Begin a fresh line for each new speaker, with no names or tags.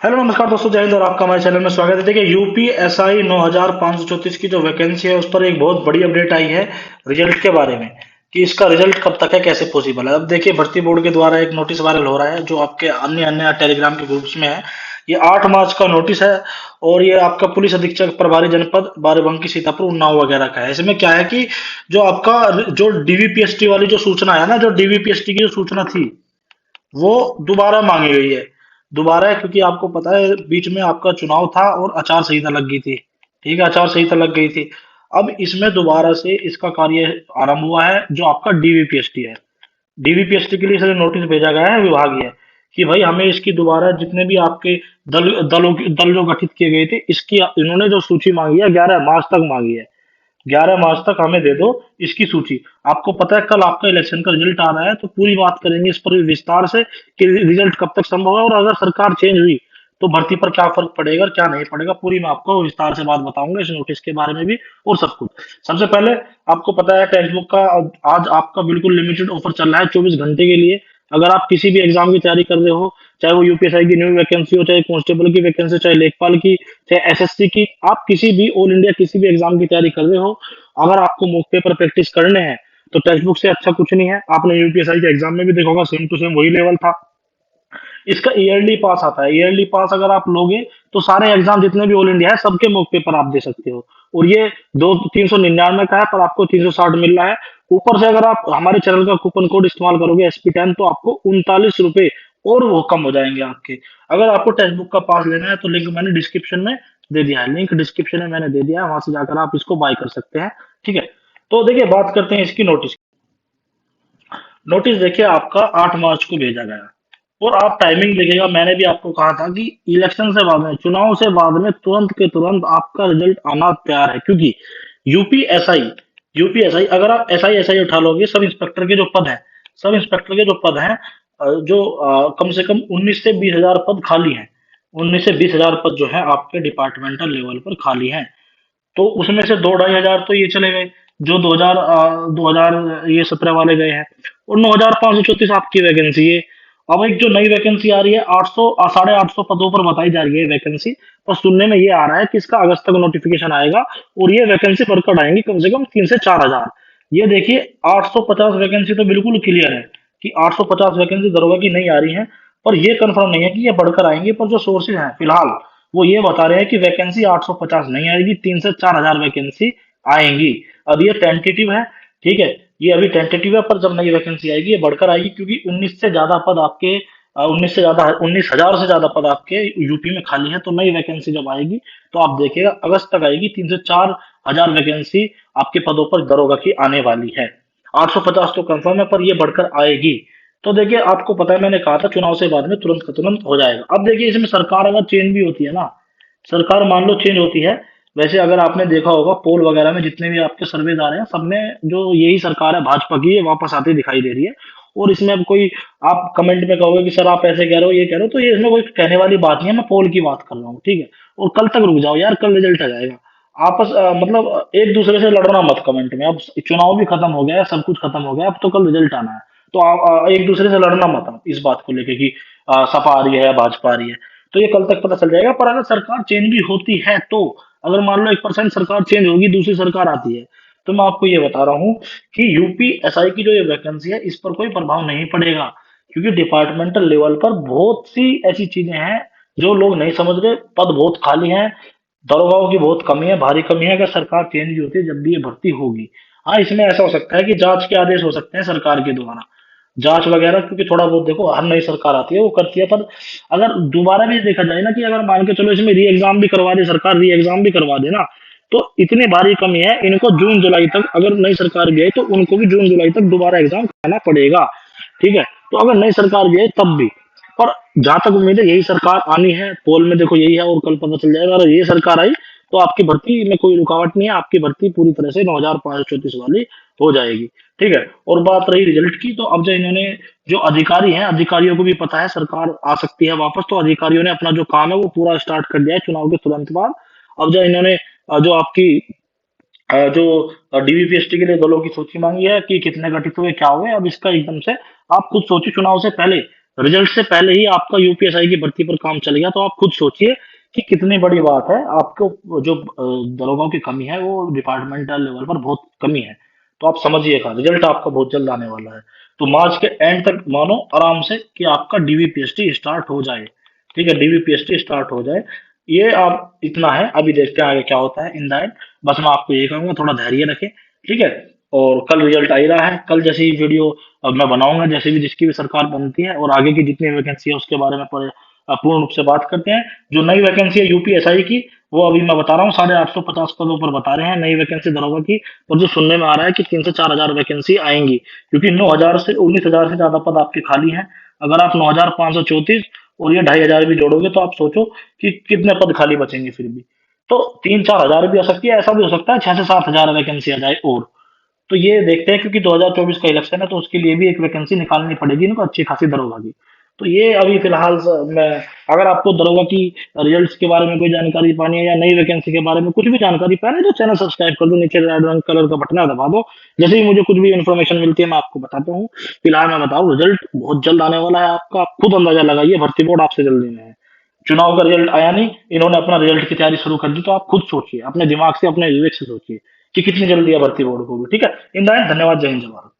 Hello नमस्कार दोस्तों, जय हिंद और आपका हमारे चैनल में स्वागत है। देखिए, यूपीएसआई 9534 की जो वैकेंसी है उस पर एक बहुत बड़ी अपडेट आई है रिजल्ट के बारे में कि इसका रिजल्ट कब तक है, कैसे पॉसिबल है। अब देखिए, भर्ती बोर्ड के द्वारा एक नोटिस वायरल हो रहा है जो आपके अन्य अन्य टेलीग्राम के ग्रुप्स में है। ये 8 मार्च का नोटिस है और ये आपका पुलिस अधीक्षक प्रभारी जनपद बाराबंकी सीतापुर उन्नाव वगैरह का है। इसमें क्या है कि जो आपका जो डीवीपीएसटी वाली जो सूचना है ना, जो डीवीपीएसटी की जो सूचना थी वो दोबारा मांगी गई है। दोबारा है क्योंकि आपको पता है बीच में आपका चुनाव था और आचार संहिता लग गई थी। ठीक है, आचार संहिता लग गई थी। अब इसमें दोबारा से इसका कार्य आरंभ हुआ है जो आपका डीवीपीएसटी है। डीवीपीएसटी के लिए इसलिए नोटिस भेजा गया है विभागीय कि भाई हमें इसकी दोबारा जितने भी आपके दल जो गठित किए गए थे इसकी इन्होंने जो सूची मांगी है 11 मार्च तक मांगी है। 11 मार्च तक हमें दे दो इसकी सूची। आपको पता है कल आपका इलेक्शन का रिजल्ट आ रहा है तो पूरी बात करेंगे इस पर भी विस्तार से कि रिजल्ट कब तक संभव है और अगर सरकार चेंज हुई तो भर्ती पर क्या फर्क पड़ेगा और क्या नहीं पड़ेगा, पूरी मैं आपको विस्तार से बात बताऊंगा इस नोटिस के बारे में भी और सब कुछ। सबसे पहले आपको पता है टेक्स्ट बुक का आज आपका बिल्कुल लिमिटेड ऑफर चल रहा है 24 घंटे के लिए। अगर आप किसी भी एग्जाम की तैयारी कर रहे हो, चाहे वो यूपीएसआई की न्यू वैकेंसी हो, चाहे कांस्टेबल की वैकेंसी, चाहे लेखपाल की, चाहे एसएससी की, आप किसी भी ऑल इंडिया किसी भी एग्जाम की तैयारी कर रहे हो, अगर आपको मॉक पेपर प्रैक्टिस करने हैं तो टेक्स्ट बुक से अच्छा कुछ नहीं है। आपने यूपीएसआई के एग्जाम में भी देखा होगा, सेम टू सेम वही लेवल था। इसका ईयरली पास आता है। ईयरली पास अगर आप लोगे तो सारे एग्जाम जितने भी ऑल इंडिया है सबके मॉक पेपर आप दे सकते हो। और ये 399 का है पर आपको 360 मिल रहा है। ऊपर से अगर आप हमारे चैनल का कूपन कोड इस्तेमाल करोगे SP10 तो आपको 39 रुपए और वो कम हो जाएंगे आपके। अगर आपको टेक्स्ट बुक का पास लेना है तो लिंक मैंने डिस्क्रिप्शन में दे दिया है। लिंक डिस्क्रिप्शन में मैंने दे दिया है, वहां से जाकर आप इसको बाय कर सकते हैं। ठीक है, तो देखिए बात करते हैं इसकी नोटिस। नोटिस देखिए आपका 8 मार्च को भेजा गया और आप टाइमिंग देखिएगा। मैंने भी आपको कहा था कि इलेक्शन से बाद में, चुनाव से बाद में तुरंत के तुरंत आपका रिजल्ट आना तैयार है क्योंकि यूपीएसआई यूपीएसआई अगर आप एसआई एसआई उठा लोगे, सब इंस्पेक्टर के जो पद हैं, सब इंस्पेक्टर के जो पद हैं, जो कम से कम 19 से 20 हजार पद खाली हैं। 19 से 20 हजार पद जो है आपके डिपार्टमेंटल लेवल पर खाली हैं। तो उसमें से 2-2.5 हजार तो ये चले गए जो 2000 ये 17 वाले गए हैं और 9,534 आपकी वैकेंसी है। अब एक जो नई वैकेंसी आ रही है 800 850 पदों पर बताई जा रही है वैकेंसी। पर सुनने में ये आ रहा है कि इसका अगस्त तक नोटिफिकेशन आएगा और ये वैकेंसी भरकर आएंगी कम से कम 3 से 4 हजार। ये देखिए 850 वैकेंसी तो बिल्कुल क्लियर है कि 850 वैकेंसी दरोगा की नहीं आ रही है। पर ये कंफर्म नहीं है कि ये बढ़कर आएंगी। पर जो सोर्सेज हैं फिलहाल वो ये बता रहे हैं कि वैकेंसी 850 नहीं आएगी, 3 से 4 हजार वैकेंसी आएंगी। अब ये टेंटेटिव है। ठीक है, ये अभी टेंटेटिव है पर जब नई वैकेंसी आएगी ये बढ़कर आएगी क्योंकि 19 से ज्यादा पद आपके 19 हजार से ज्यादा पद आपके यूपी में खाली है। तो नई वैकेंसी जब आएगी तो आप देखिएगा अगस्त तक आएगी। 3 से 4 हजार वैकेंसी आपके पदों पर दरोगा की आने वाली है। 850 तो कंफर्म है पर ये बढ़कर आएगी। तो देखिए आपको पता है मैंने कहा था चुनाव से बाद में तुरंत का तुरंत हो जाएगा। अब देखिए इसमें सरकार अगर चेंज भी होती है ना, सरकार मान लो चेंज होती है, वैसे अगर आपने देखा होगा पोल वगैरह में जितने भी आपके सर्वेज आ रहे हैं सब में जो यही सरकार है भाजपा की ये वापस आती दिखाई दे रही है। और इसमें अब कोई आप कमेंट में कहोगे कि सर आप ऐसे कह रहे हो ये कह रहे हो, तो ये इसमें कोई कहने वाली बात नहीं है। मैं पोल की बात कर रहा हूँ। ठीक है, और कल तक रुक जाओ यार, कल रिजल्ट आ जाएगा। मतलब एक दूसरे से लड़ना मत कमेंट में। अब चुनाव भी खत्म हो गया है, सब कुछ खत्म हो गया, अब तो कल रिजल्ट आना है। तो आप एक दूसरे से लड़ना मत आप इस बात को लेके कि सपा आ रही है या भाजपा आ रही है। तो ये कल तक पता चल जाएगा। पर अगर सरकार चेंज भी होती है तो अगर मान लो 1% सरकार चेंज होगी, दूसरी सरकार आती है, तो मैं आपको ये बता रहा हूँ कि यूपीएसआई की जो ये वैकेंसी है इस पर कोई प्रभाव नहीं पड़ेगा क्योंकि डिपार्टमेंटल लेवल पर बहुत सी ऐसी चीजें हैं जो लोग नहीं समझ रहे। पद बहुत खाली हैं, दरोगाओं की बहुत कमी है, भारी कमी है। अगर सरकार चेंज भी होती है जब भी ये भर्ती होगी, हाँ इसमें ऐसा हो सकता है कि जांच के आदेश हो सकते हैं सरकार के द्वारा, जांच वगैरह, क्योंकि थोड़ा बहुत देखो हर नई सरकार आती है वो करती है। पर अगर दोबारा भी देखा जाए ना कि अगर मान के चलो इसमें री एग्जाम भी करवा दे सरकार, री एग्जाम भी करवा दे ना, तो इतनी भारी कमी है, इनको जून जुलाई तक अगर नई सरकार भी आई तो उनको भी जून जुलाई तक दोबारा एग्जाम कराना पड़ेगा। ठीक है, तो अगर नई सरकार भी आई तब भी। पर जहां तक उम्मीद है यही सरकार आनी है, पोल में देखो यही है और कल पता चल जाएगा। अगर ये सरकार आई तो आपकी भर्ती में कोई रुकावट नहीं है, आपकी भर्ती पूरी तरह से 9,534 वाली हो जाएगी। ठीक है, और बात रही रिजल्ट की, तो अब जो इन्होंने जो अधिकारी हैं, अधिकारियों को भी पता है सरकार आ सकती है वापस, तो अधिकारियों ने अपना जो काम है वो पूरा स्टार्ट कर दिया है चुनाव के तुरंत बाद। अब जो इन्होंने जो आपकी जो डीवीपीएसटी के लिए दलों की सूची मांगी है कि कितने गठित हुए क्या हुए, अब इसका एकदम से आप खुद सोचिए चुनाव से पहले रिजल्ट से पहले ही आपका यूपीएसआई की भर्ती पर काम चल गया, तो आप खुद सोचिए कि कितनी बड़ी बात है। आपको जो दरोगाओं की कमी है वो डिपार्टमेंटल लेवल पर बहुत कमी है। तो आप समझिएगा रिजल्ट आपका बहुत जल्द आने वाला है। तो मार्च के एंड तक मानो आराम से कि आपका डीवीपीएसटी स्टार्ट हो जाए। ठीक है, डीवीपीएसटी स्टार्ट हो जाए। ये आप इतना है, अभी देखते हैं आगे क्या होता है इन द एंड। बस मैं आपको ये कहूंगा, थोड़ा धैर्य रखें। ठीक है, और कल रिजल्ट आ ही रहा है। कल जैसे ही वीडियो अब मैं बनाऊंगा, जैसे भी जिसकी भी सरकार बनती है और आगे की जितनी वैकेंसी है उसके बारे में पूर्ण रूप से बात करते हैं। जो नई वैकेंसी है यूपीएसआई की, वो अभी मैं बता रहा हूँ 850 पदों पर बता रहे हैं नई वैकेंसी दरोगा की। और जो सुनने में आ रहा है कि 3 से 4 हजार वैकेंसी आएंगी, क्योंकि 9 हजार से 19 हजार से ज्यादा पद आपके खाली हैं। अगर आप 9,534 और ये 2,500 भी जोड़ोगे तो आप सोचो कि कितने पद खाली बचेंगे फिर भी। तो 3-4 हजार भी आ सकती है, ऐसा भी हो सकता है 6 से 7 हजार वैकेंसी आ जाए। और तो ये देखते हैं, क्योंकि 2024 का इलेक्शन है तो उसके लिए भी एक वैकेंसी निकालनी पड़ेगी इनको अच्छी खासी दरोगा की। तो ये अभी फिलहाल मैं, अगर आपको दरोगा की रिजल्ट्स के बारे में कोई जानकारी पानी है या नई वैकेंसी के बारे में कुछ भी जानकारी पानी है, तो चैनल सब्सक्राइब कर दो, नीचे रेड रंग कलर का बटन है दबा दो। जैसे ही मुझे कुछ भी इन्फॉर्मेशन मिलती है मैं आपको बताता हूँ। फिलहाल मैं बताऊँ, रिजल्ट बहुत जल्द आने वाला है आपका। आप खुद अंदाजा लगाइए, भर्ती बोर्ड आपसे जल्दी में है। चुनाव का रिजल्ट आया नहीं, इन्होंने अपना रिजल्ट की तैयारी शुरू कर दी। तो आप खुद सोचिए, अपने दिमाग से, अपने विवेक से सोचिए कि कितनी जल्दी है भर्ती बोर्ड को भी। ठीक है, इन द एंड धन्यवाद, जय हिंद, जय भारत।